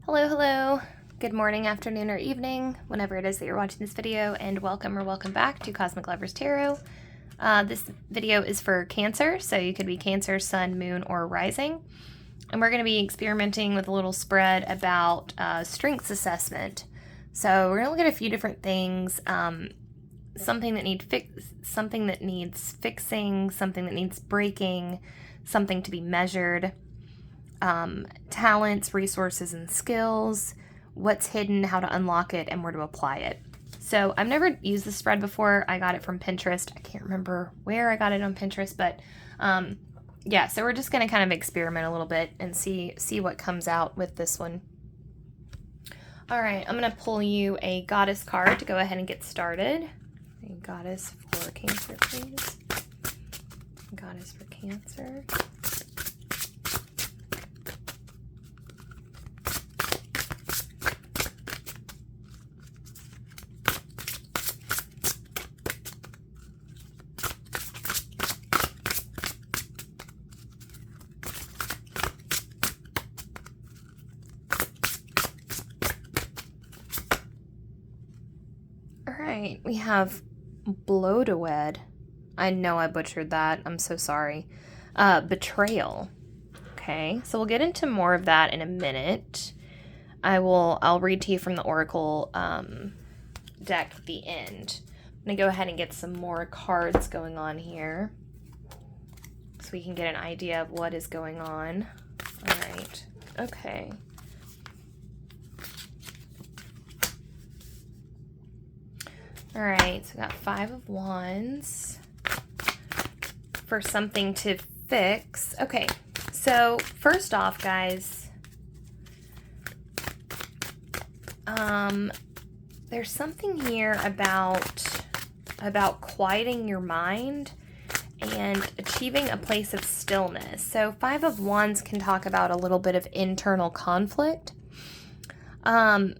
Hello, hello. Good morning, afternoon, or evening, whenever it is that you're watching this video, and welcome or welcome back to Cosmic Lovers Tarot. This video is for Cancer, so you could be Cancer, Sun, Moon, or Rising. And we're going to be experimenting with a little spread about strengths assessment. So we're going to look at a few different things. Something that needs fixing, something that needs breaking, something to be measured. Talents, resources, and skills, what's hidden, how to unlock it, and where to apply it. So I've never used this spread before. I got it from Pinterest. I can't remember where I got it on Pinterest, but yeah, so we're just going to kind of experiment a little bit and see what comes out with this one. All right, I'm going to pull you a goddess card to go ahead and get started. A goddess for Cancer, please. Goddess for Cancer. Alright, we have Bloodowed. I know I butchered that. I'm so sorry. Betrayal. Okay, so we'll get into more of that in a minute. I'll read to you from the Oracle deck at the end. I'm going to go ahead and get some more cards going on here so we can get an idea of what is going on. Alright, okay. Alright, so we got 5 of Wands for something to fix. Okay, so first off, guys, there's something here about quieting your mind and achieving a place of stillness. So 5 of Wands can talk about a little bit of internal conflict. And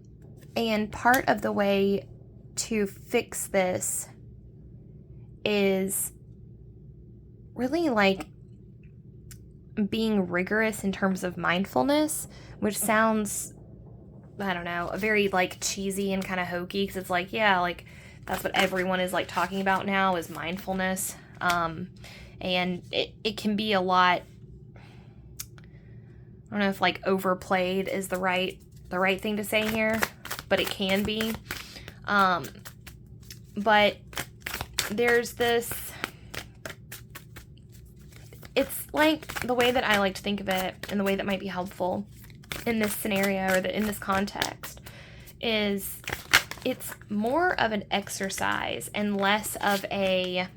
part of the way to fix this is really like being rigorous in terms of mindfulness, which sounds, I don't know, very like cheesy and kind of hokey, because it's like, yeah, like that's what everyone is like talking about now is mindfulness. And it can be a lot, I don't know if like overplayed is the right thing to say here, but it can be. But there's this, it's like the way that I like to think of it and the way that might be helpful in this scenario or in this context is it's more of an exercise and less of a,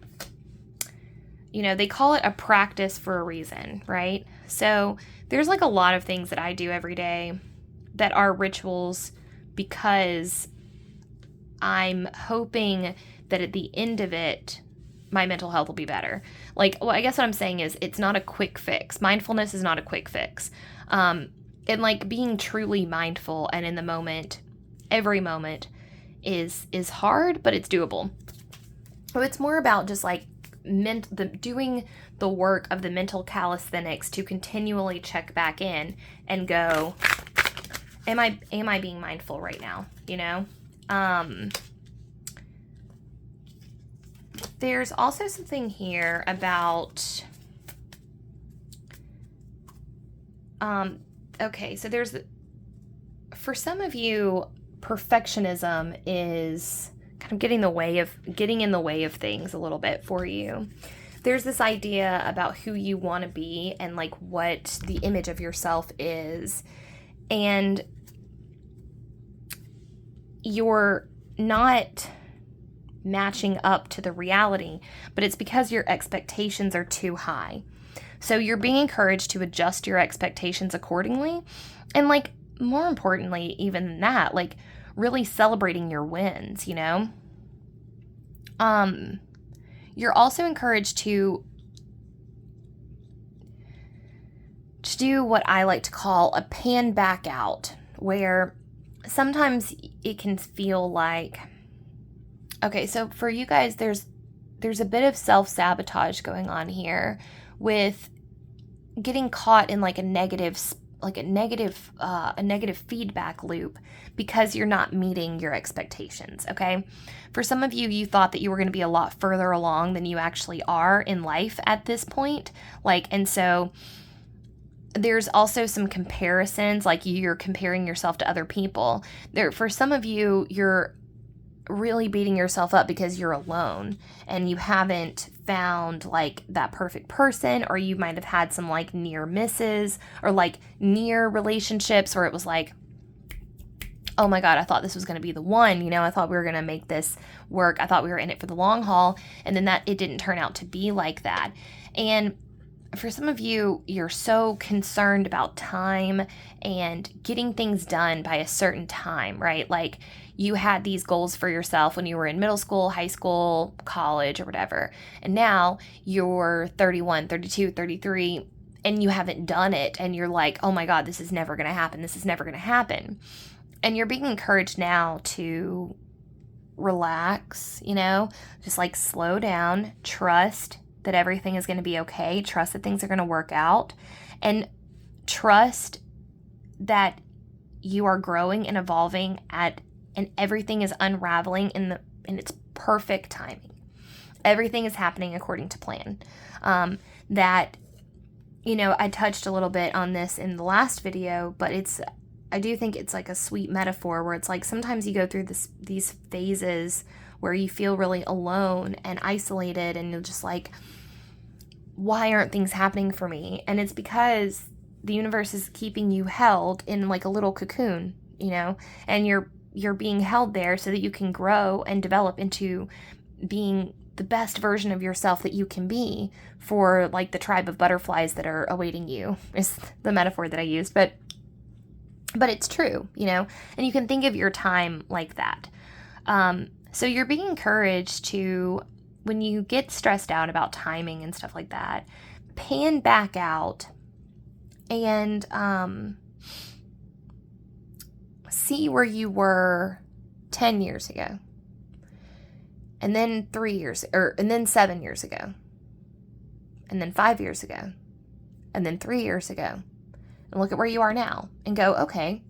they call it a practice for a reason, right? So there's like a lot of things that I do every day that are rituals because I'm hoping that at the end of it, my mental health will be better. Like, well, I guess what I'm saying is it's not a quick fix. Mindfulness is not a quick fix. And like being truly mindful and in the moment, every moment is hard, but it's doable. So it's more about just like doing the work of the mental calisthenics to continually check back in and go, am I being mindful right now? There's also something here about, okay, so for some of you, perfectionism is kind of getting in the way of things a little bit for you. There's this idea about who you want to be and like what the image of yourself is, and you're not matching up to the reality, but it's because your expectations are too high. So you're being encouraged to adjust your expectations accordingly. And like, more importantly, even than that, like really celebrating your wins, You're also encouraged to do what I like to call a pan back out, where sometimes it can feel like, okay, so for you guys, there's a bit of self-sabotage going on here with getting caught in like a negative like a negative feedback loop because you're not meeting your expectations, okay? For some of you, you thought that you were going to be a lot further along than you actually are in life at this point. And so there's also some comparisons, like you're comparing yourself to other people. For some of you, you're really beating yourself up because you're alone and you haven't found like that perfect person, or you might have had some like near misses or like near relationships where it was like, oh my God, I thought this was going to be the one, I thought we were going to make this work. I thought we were in it for the long haul. And then it didn't turn out to be like that. And for some of you, you're so concerned about time and getting things done by a certain time, right? Like you had these goals for yourself when you were in middle school, high school, college, or whatever. And now you're 31, 32, 33, and you haven't done it. And you're like, oh my God, this is never going to happen. This is never going to happen. And you're being encouraged now to relax, just like slow down, trust that everything is going to be okay, trust that things are going to work out, and trust that you are growing and evolving and everything is unraveling in its perfect timing. Everything is happening according to plan. I touched a little bit on this in the last video, but I do think it's like a sweet metaphor where it's like sometimes you go through these phases where you feel really alone and isolated, and you're just like, why aren't things happening for me? And it's because the universe is keeping you held in like a little cocoon, and you're being held there so that you can grow and develop into being the best version of yourself that you can be for like the tribe of butterflies that are awaiting you, is the metaphor that I used. But it's true, and you can think of your time like that. So you're being encouraged to, when you get stressed out about timing and stuff like that, pan back out and see where you were 10 years ago, and then 3 years, and then 7 years ago, and then 5 years ago, and then 3 years ago, and look at where you are now and go, okay,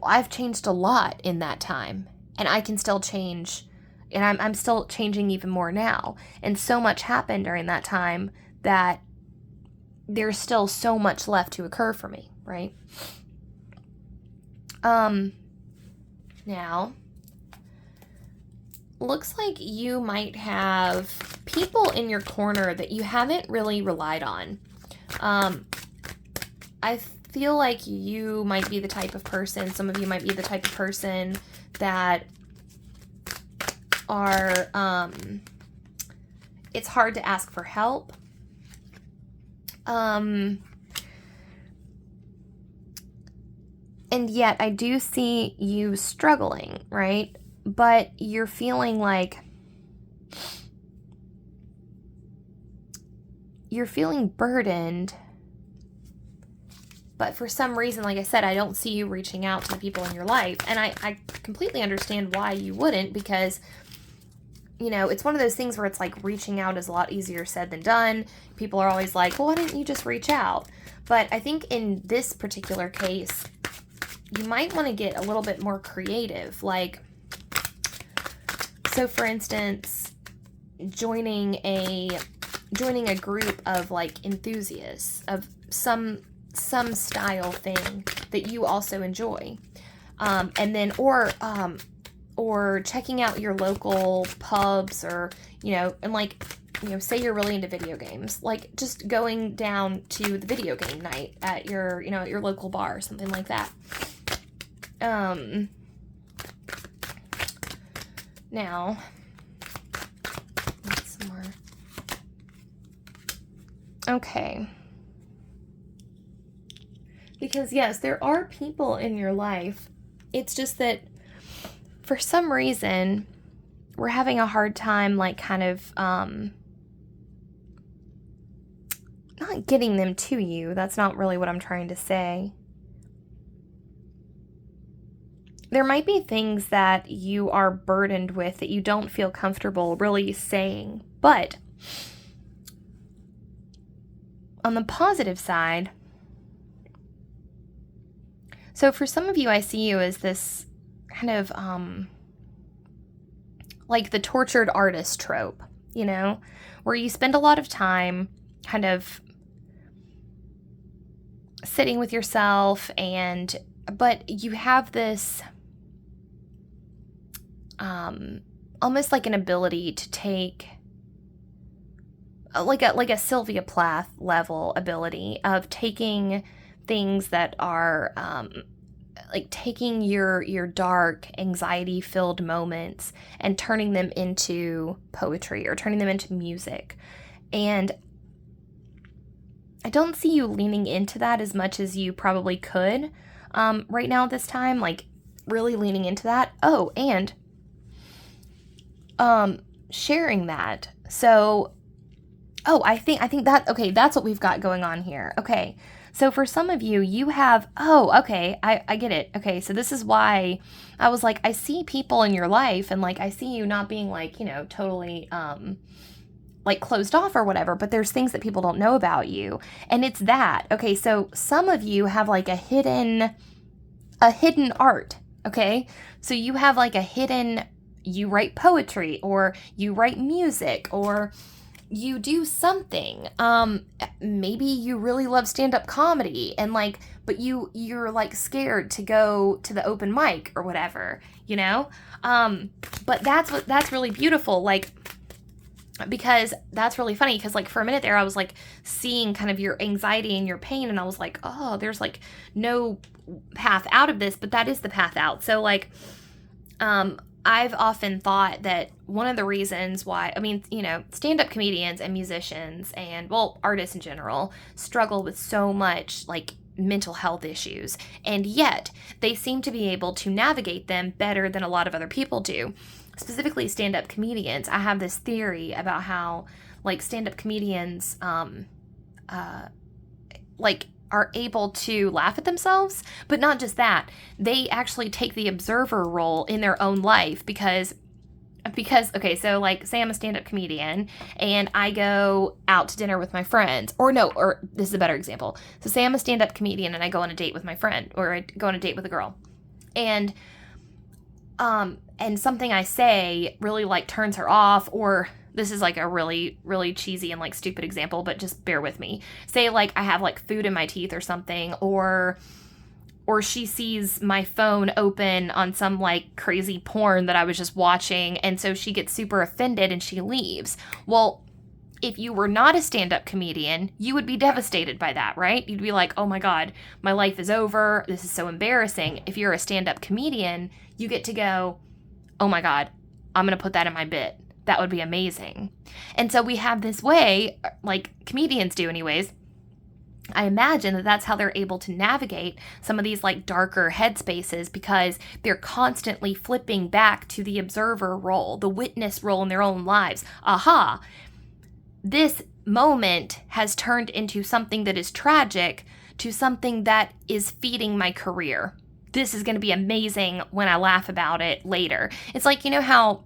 well, I've changed a lot in that time, and I can still change, and I'm still changing even more now. And so much happened during that time that there's still so much left to occur for me, right? Now, looks like you might have people in your corner that you haven't really relied on. I feel like you might be the type of person, some of you might be the type of person that are, it's hard to ask for help. And yet I do see you struggling, right? But you're feeling like you're feeling burdened. But for some reason, like I said, I don't see you reaching out to the people in your life. And I completely understand why you wouldn't, because, it's one of those things where it's like reaching out is a lot easier said than done. People are always like, well, why didn't you just reach out? But I think in this particular case, you might want to get a little bit more creative. Like, so for instance, joining a group of like enthusiasts of some style thing that you also enjoy, and then or checking out your local pubs, or and like say you're really into video games, like just going down to the video game night at your at your local bar or something like that. Now, let's some more. Okay. Because yes, there are people in your life. It's just that for some reason, we're having a hard time, like, kind of, not getting them to you. That's not really what I'm trying to say. There might be things that you are burdened with that you don't feel comfortable really saying. But on the positive side, So for some of you, I see you as this kind of like the tortured artist trope, you know, where you spend a lot of time kind of sitting with yourself, but you have this almost like an ability to take like a Sylvia Plath level ability of taking things that are like taking your dark, anxiety-filled moments and turning them into poetry or turning them into music. And I don't see you leaning into that as much as you probably could right now at this time, like really leaning into that. Oh, and sharing that. So, I think that, okay, that's what we've got going on here. Okay. So for some of you, you have, okay, I get it. Okay, so this is why I was like, I see people in your life and like I see you not being like, you know, totally like closed off or whatever, but there's things that people don't know about you. And it's that. Okay, so some of you have like a hidden art, okay? So you have like you write poetry or you write music or you do something. Maybe you really love stand-up comedy and like, but you're like scared to go to the open mic or whatever, you know? But that's really beautiful. Like, because that's really funny because like for a minute there I was like seeing kind of your anxiety and your pain and I was like, oh, there's like no path out of this, but that is the path out. So like, I've often thought that one of the reasons why, I mean, you know, stand-up comedians and musicians and, well, artists in general struggle with so much, like, mental health issues, and yet they seem to be able to navigate them better than a lot of other people do. Specifically, stand-up comedians. I have this theory about how, like, stand-up comedians, like, are able to laugh at themselves, but not just that. They actually take the observer role in their own life because okay, so like say I'm a stand-up comedian and I go out to dinner with my friends, or this is a better example. So say I'm a stand-up comedian and I go on a date with my friend, or I go on a date with a girl, and something I say really like turns her off, or this is like a really, really cheesy and like stupid example, but just bear with me. Say like I have like food in my teeth or something, or she sees my phone open on some like crazy porn that I was just watching, and so she gets super offended and she leaves. Well, if you were not a stand-up comedian, you would be devastated by that, right? You'd be like, oh my God, my life is over. This is so embarrassing. If you're a stand-up comedian, you get to go, oh my God, I'm going to put that in my bit. That would be amazing. And so we have this way, like comedians do anyways. I imagine that that's how they're able to navigate some of these like darker headspaces, because they're constantly flipping back to the observer role, the witness role in their own lives. Aha, this moment has turned into something that is tragic to something that is feeding my career. This is going to be amazing when I laugh about it later. It's like, you know how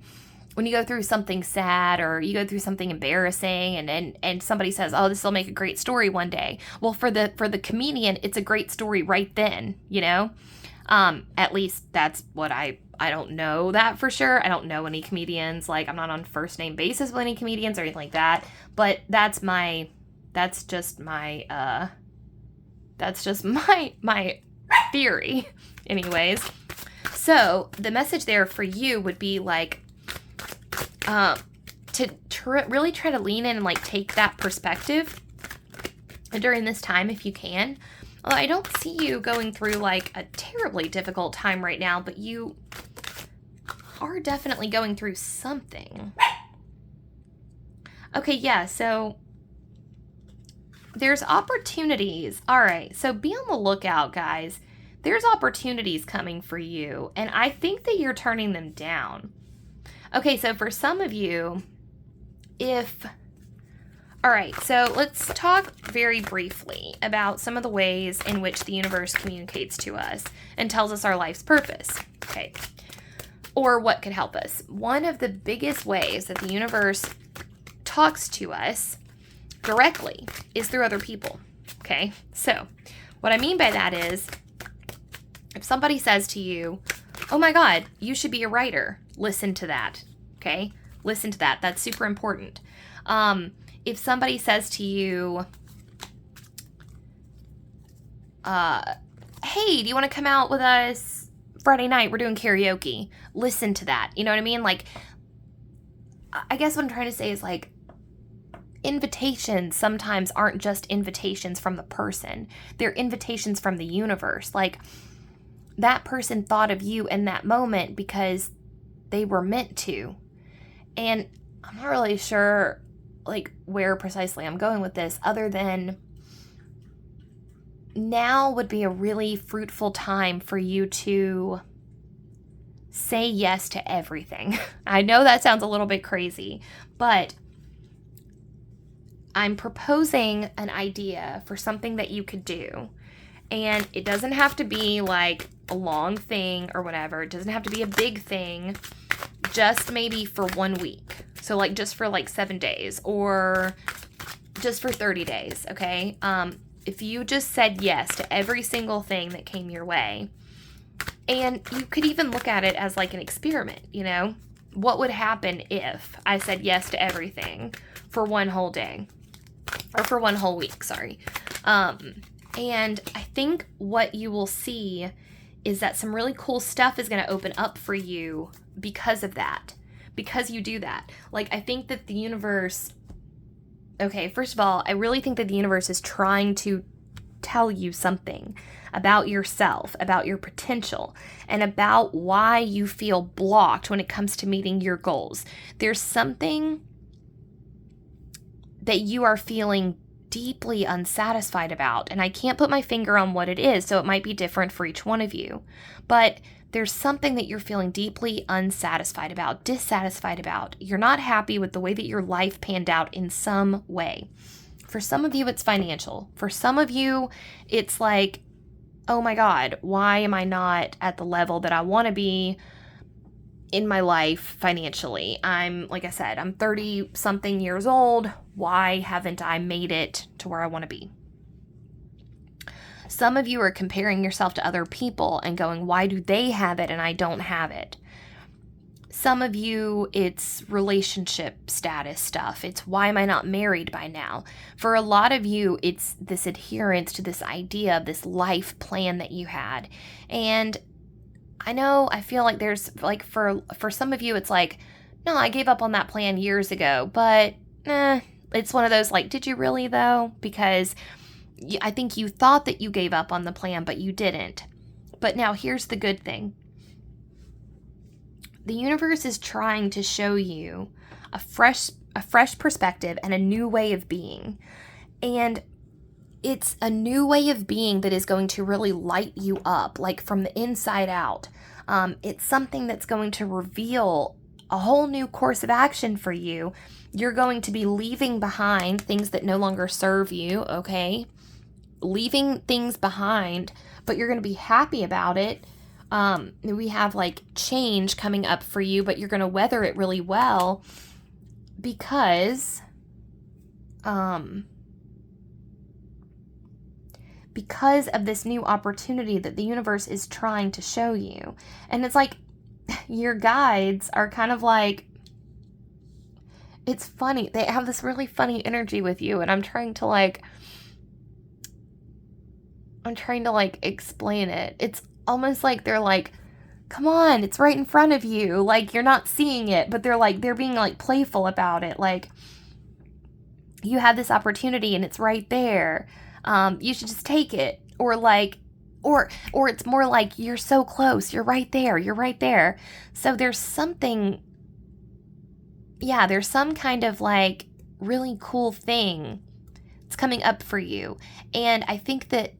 when you go through something sad or you go through something embarrassing and somebody says, oh, this will make a great story one day. Well, for the comedian, it's a great story right then, you know? At least that's what I don't know that for sure. I don't know any comedians. Like, I'm not on first name basis with any comedians or anything like that. But that's just my theory anyways. So the message there for you would be like, to really try to lean in and like take that perspective during this time if you can. Although I don't see you going through like a terribly difficult time right now, but you are definitely going through something. Okay, yeah, so there's opportunities. All right, so be on the lookout, guys. There's opportunities coming for you, and I think that you're turning them down. Okay, so for some of you, all right, so let's talk very briefly about some of the ways in which the universe communicates to us and tells us our life's purpose, okay, or what could help us. One of the biggest ways that the universe talks to us directly is through other people, okay? So what I mean by that is If somebody says to you, oh my God, you should be a writer, listen to that, okay? Listen to that. That's super important. If somebody says to you, hey, do you want to come out with us Friday night? We're doing karaoke. Listen to that. You know what I mean? Like, I guess what I'm trying to say is, like, invitations sometimes aren't just invitations from the person. They're invitations from the universe. Like, that person thought of you in that moment because they were meant to. And I'm not really sure, like, where precisely I'm going with this, other than now would be a really fruitful time for you to say yes to everything. I know that sounds a little bit crazy, but I'm proposing an idea for something that you could do. And it doesn't have to be like a long thing or whatever. It doesn't have to be a big thing. Just maybe for 1 week. So like just for like 7 days or just for 30 days, okay? If you just said yes to every single thing that came your way, and you could even look at it as like an experiment, you know? What would happen if I said yes to everything for 1 whole day? Or for 1 whole week, sorry. And I think what you will see is that some really cool stuff is going to open up for you because of that. Because you do that. Like, I think that the universe... Okay, first of all, I really think that the universe is trying to tell you something about yourself, about your potential, and about why you feel blocked when it comes to meeting your goals. There's something that you are feeling deeply unsatisfied about, and I can't put my finger on what it is, so it might be different for each one of you. But there's something that you're feeling deeply unsatisfied about, dissatisfied about. You're not happy with the way that your life panned out in some way. For some of you, it's financial. For some of you, it's like, oh my God, why am I not at the level that I want to be in my life financially? Like I said, I'm 30 something years old. Why haven't I made it to where I want to be? Some of you are comparing yourself to other people and going, why do they have it and I don't have it? Some of you, it's relationship status stuff. It's why am I not married by now? For a lot of you, it's this adherence to this idea of this life plan that you had. And I know, I feel like there's, like, for some of you, it's like, no, I gave up on that plan years ago, but it's one of those, like, did you really though? Because I think you thought that you gave up on the plan, but you didn't. But now here's the good thing. The universe is trying to show you a fresh perspective and a new way of being. And it's a new way of being that is going to really light you up, like from the inside out. It's something that's going to reveal a whole new course of action for you. You're going to be leaving behind things that no longer serve you, okay? Leaving things behind, but you're going to be happy about it. We have like change coming up for you, but you're going to weather it really well because of this new opportunity that the universe is trying to show you. And it's like your guides are kind of like, it's funny. They have this really funny energy with you, and I'm trying to explain it. It's almost like they're like, come on, it's right in front of you. Like, you're not seeing it, but they're being like playful about it. Like, you have this opportunity and it's right there. You should just take it. Or it's more like, you're so close. You're right there. You're right there. So there's something, there's some kind of like really cool thing that's coming up for you. And I think that,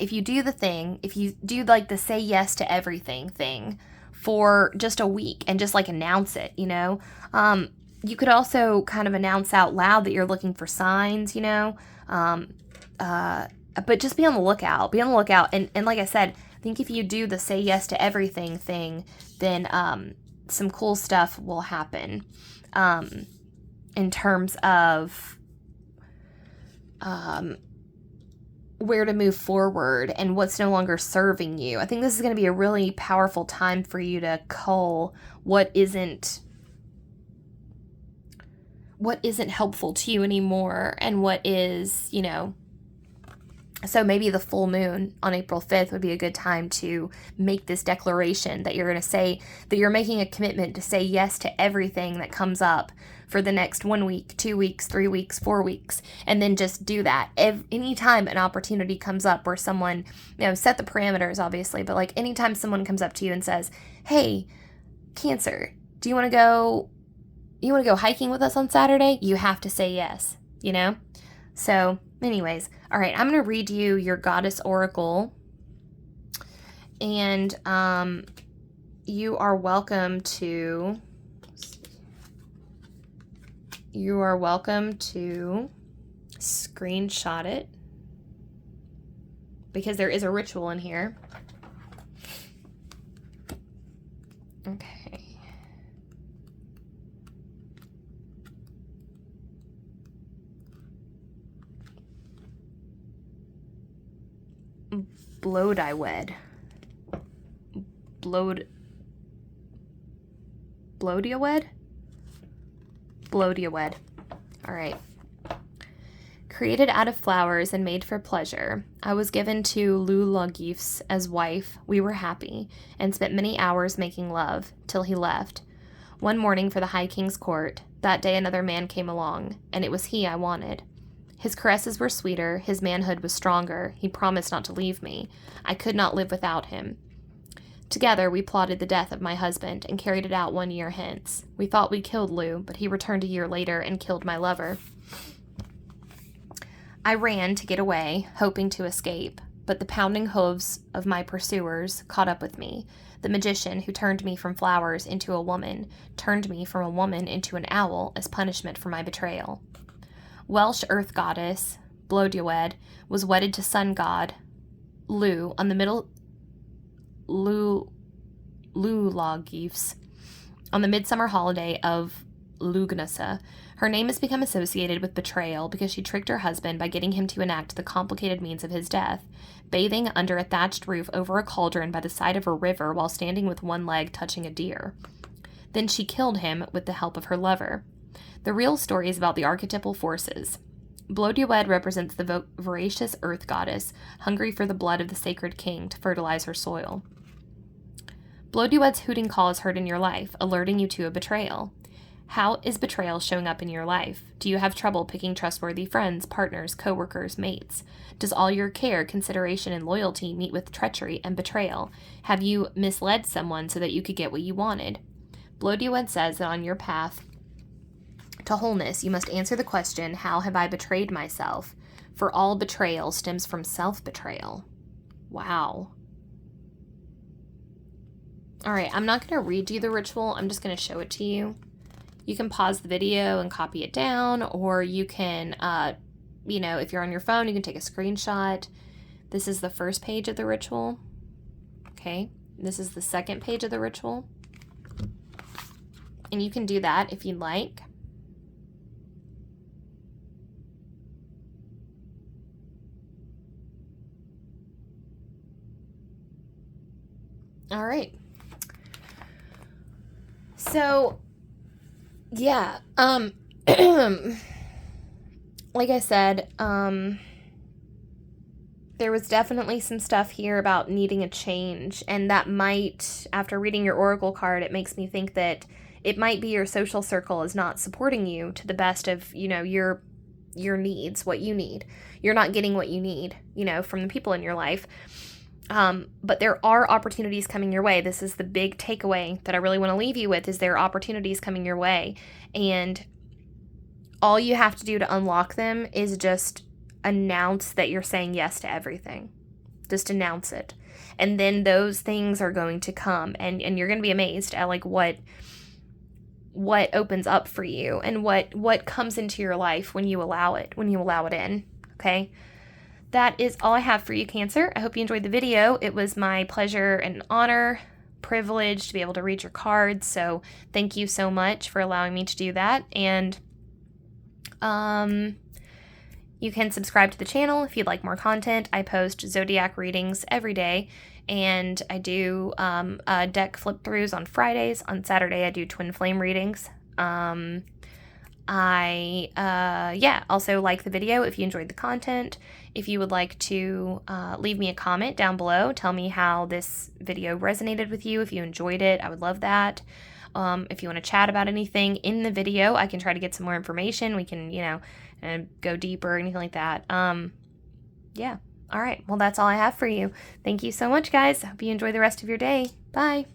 if you do the thing, if you do like the say yes to everything thing for just a week and just like announce it, you know, you could also kind of announce out loud that you're looking for signs, you know, but just be on the lookout. Be on the lookout. And like I said, I think if you do the say yes to everything thing, then some cool stuff will happen in terms of where to move forward and what's no longer serving you. I think this is going to be a really powerful time for you to cull what isn't helpful to you anymore, and what is, so maybe the full moon on April 5th would be a good time to make this declaration that you're going to say that you're making a commitment to say yes to everything that comes up for the next 1 week, 2 weeks, 3 weeks, 4 weeks, and then just do that. Anytime an opportunity comes up where someone, set the parameters obviously, but like anytime someone comes up to you and says, hey, Cancer, do you want to go hiking with us on Saturday? You have to say yes, So anyways, all right, I'm going to read you your goddess oracle, and you are welcome to screenshot it, because there is a ritual in here. Okay. Blodiwed. Blodiawed. All right. Created out of flowers and made for pleasure, I was given to Lu Logifs as wife. We were happy, and spent many hours making love, till he left. One morning for the High King's court, that day another man came along, and it was he I wanted. His caresses were sweeter, his manhood was stronger, he promised not to leave me. I could not live without him. Together we plotted the death of my husband, and carried it out 1 year hence. We thought we killed Lu, but he returned a year later and killed my lover. I ran to get away, hoping to escape, but the pounding hooves of my pursuers caught up with me. The magician who turned me from flowers into a woman turned me from a woman into an owl as punishment for my betrayal. Welsh earth goddess Blodiawed was wedded to sun god Lu on the Lulagifs on the midsummer holiday of Lugnasa. Her name has become associated with betrayal because she tricked her husband by getting him to enact the complicated means of his death, bathing under a thatched roof over a cauldron by the side of a river while standing with one leg touching a deer. Then she killed him with the help of her lover. The real story is about the archetypal forces. Blodiawed represents the voracious earth goddess, hungry for the blood of the sacred king to fertilize her soil. Blodiawed's hooting call is heard in your life, alerting you to a betrayal. How is betrayal showing up in your life? Do you have trouble picking trustworthy friends, partners, co-workers, mates? Does all your care, consideration, and loyalty meet with treachery and betrayal? Have you misled someone so that you could get what you wanted? Blodiawed says that on your path to wholeness, you must answer the question, how have I betrayed myself? For all betrayal stems from self-betrayal. Wow. All right, I'm not going to read you the ritual. I'm just going to show it to you. You can pause the video and copy it down, or you can, if you're on your phone, you can take a screenshot. This is the first page of the ritual. Okay, this is the second page of the ritual. And you can do that if you'd like. All right. So, yeah, like I said, there was definitely some stuff here about needing a change, and that might, after reading your oracle card, it makes me think that it might be your social circle is not supporting you to the best of, your needs, what you need. You're not getting what you need, from the people in your life. But there are opportunities coming your way. This is the big takeaway that I really want to leave you with, is there are opportunities coming your way. And all you have to do to unlock them is just announce that you're saying yes to everything. Just announce it. And then those things are going to come, and you're going to be amazed at like what opens up for you and what comes into your life when you allow it in. Okay? That is all I have for you, Cancer. I hope you enjoyed the video. It was my pleasure and honor, privilege to be able to read your cards. So thank you so much for allowing me to do that. And You can subscribe to the channel if you'd like more content. I post zodiac readings every day, and I do deck flip throughs on Fridays. On Saturday, I do twin flame readings. Also like the video if you enjoyed the content. If you would like to leave me a comment down below, tell me how this video resonated with you. If you enjoyed it, I would love that. If you want to chat about anything in the video, I can try to get some more information. We can, go deeper or anything like that. Yeah. All right. Well, that's all I have for you. Thank you so much, guys. Hope you enjoy the rest of your day. Bye.